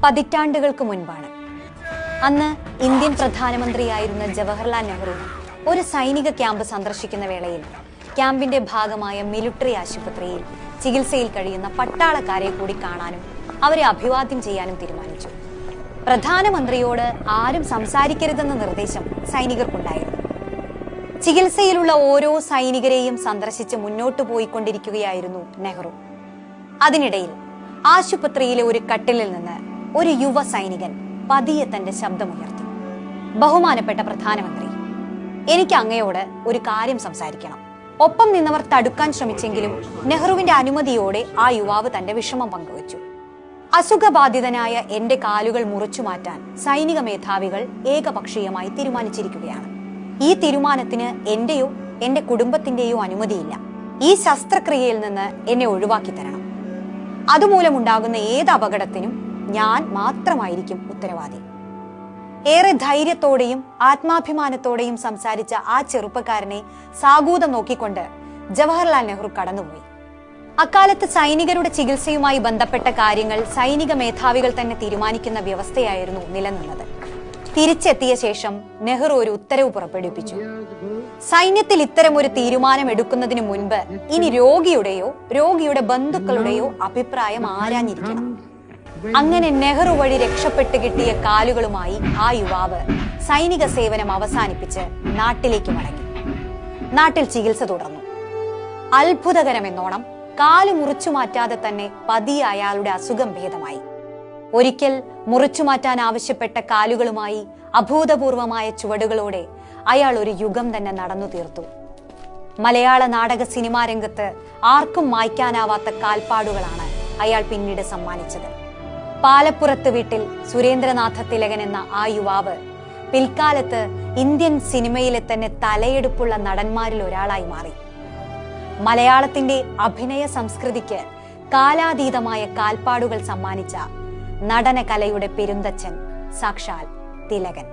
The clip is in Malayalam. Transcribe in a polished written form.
പതിറ്റാണ്ടുകൾക്ക് മുൻപാണ്. അന്ന് ഇന്ത്യൻ പ്രധാനമന്ത്രിയായിരുന്ന ജവഹർലാൽ നെഹ്റു ഒരു സൈനിക ക്യാമ്പ് സന്ദർശിക്കുന്ന വേളയിൽ ക്യാമ്പിന്റെ ഭാഗമായ മിലിറ്ററി ആശുപത്രിയിൽ ചികിത്സയിൽ കഴിയുന്ന പട്ടാളക്കാരെ കൂടി കാണാനും അവരെ അഭിവാദ്യം ചെയ്യാനും തീരുമാനിച്ചു. പ്രധാനമന്ത്രിയോട് ആരും സംസാരിക്കരുതെന്ന നിർദ്ദേശം സൈനികർക്കുണ്ടായിരുന്നു. ചികിത്സയിലുള്ള ഓരോ സൈനികരെയും സന്ദർശിച്ച് മുന്നോട്ടു പോയിക്കൊണ്ടിരിക്കുകയായിരുന്നു നെഹ്റു. അതിനിടയിൽ ആശുപത്രിയിലെ ഒരു കട്ടിലിൽ നിന്ന് ഒരു യുവ സൈനികൻ പതിയെ തന്റെ ശബ്ദമുയർത്തി. ബഹുമാനപ്പെട്ട പ്രധാനമന്ത്രി, എനിക്ക് അങ്ങയോട് ഒരു കാര്യം സംസാരിക്കണം. ഒപ്പം നിന്നവർ തടുക്കാൻ ശ്രമിച്ചെങ്കിലും നെഹ്റുവിന്റെ അനുമതിയോടെ ആ യുവാവ് തന്റെ വിഷമം പങ്കുവച്ചു. അസുഖബാധിതനായ എന്റെ കാലുകൾ മുറിച്ചു മാറ്റാൻ സൈനിക മേധാവികൾ ഏകപക്ഷീയമായി തീരുമാനിച്ചിരിക്കുകയാണ്. ഈ തീരുമാനത്തിന് എന്റെയോ എന്റെ കുടുംബത്തിന്റെയോ അനുമതിയില്ല. ഈ ശസ്ത്രക്രിയയിൽ നിന്ന് എന്നെ ഒഴിവാക്കി തരണം. അതുമൂലമുണ്ടാകുന്ന ഏത് അപകടത്തിനും ഞാൻ മാത്രമായിരിക്കും ഉത്തരവാദി. ഏറെ ധൈര്യത്തോടെയും ആത്മാഭിമാനത്തോടെയും സംസാരിച്ച ആ ചെറുപ്പക്കാരനെ സാഗൂതം നോക്കിക്കൊണ്ട് ജവഹർലാൽ നെഹ്റു കടന്നുപോയി. അക്കാലത്ത് സൈനികരുടെ ചികിത്സയുമായി ബന്ധപ്പെട്ട കാര്യങ്ങൾ സൈനിക മേധാവികൾ തന്നെ തീരുമാനിക്കുന്ന വ്യവസ്ഥയായിരുന്നു നിലനിന്നത്. തിരിച്ചെത്തിയ ശേഷം നെഹ്റു ഒരു ഉത്തരവ് പുറപ്പെടുവിപ്പിച്ചു. സൈന്യത്തിൽ ഇത്തരം ഒരു തീരുമാനം എടുക്കുന്നതിന് മുൻപ് ഇനി രോഗിയുടെയോ രോഗിയുടെ ബന്ധുക്കളുടെയോ അഭിപ്രായം ആരാഞ്ഞിരിക്കണം. അങ്ങനെ നെഹ്റു വഴി രക്ഷപ്പെട്ട് കിട്ടിയ കാലുകളുമായി ആ യുവാവ് സൈനിക സേവനം അവസാനിപ്പിച്ച് നാട്ടിലേക്ക് മടങ്ങി. നാട്ടിൽ ചികിത്സ തുടർന്നു. അത്ഭുതകരമെന്നോണം കാല് മുറിച്ചു മാറ്റാതെ തന്നെ പതിയെ അയാളുടെ അസുഖം ഭേദമായി. ഒരിക്കൽ മുറിച്ചു മാറ്റാൻ ആവശ്യപ്പെട്ട കാലുകളുമായി അഭൂതപൂർവമായ ചുവടുകളോടെ അയാൾ ഒരു യുഗം തന്നെ നടന്നു തീർത്തു. മലയാള നാടക സിനിമാ രംഗത്ത് ആർക്കും മായ്ക്കാനാവാത്ത കാൽപ്പാടുകളാണ് അയാൾ പിന്നീട് സമ്മാനിച്ചത്. പാലപ്പുറത്ത് വീട്ടിൽ സുരേന്ദ്രനാഥ തിലകൻ എന്ന ആ യുവാവ് പിൽക്കാലത്ത് ഇന്ത്യൻ സിനിമയിലെ തന്നെ തലയെടുപ്പുള്ള നടന്മാരിൽ ഒരാളായി മാറി. മലയാളത്തിന്റെ അഭിനയ സംസ്കൃതിക്ക് കാലാതീതമായ കാൽപ്പാടുകൾ സമ്മാനിച്ച നടന കലയുടെ പെരുന്തച്ഛൻ സാക്ഷാൽ തിലകൻ.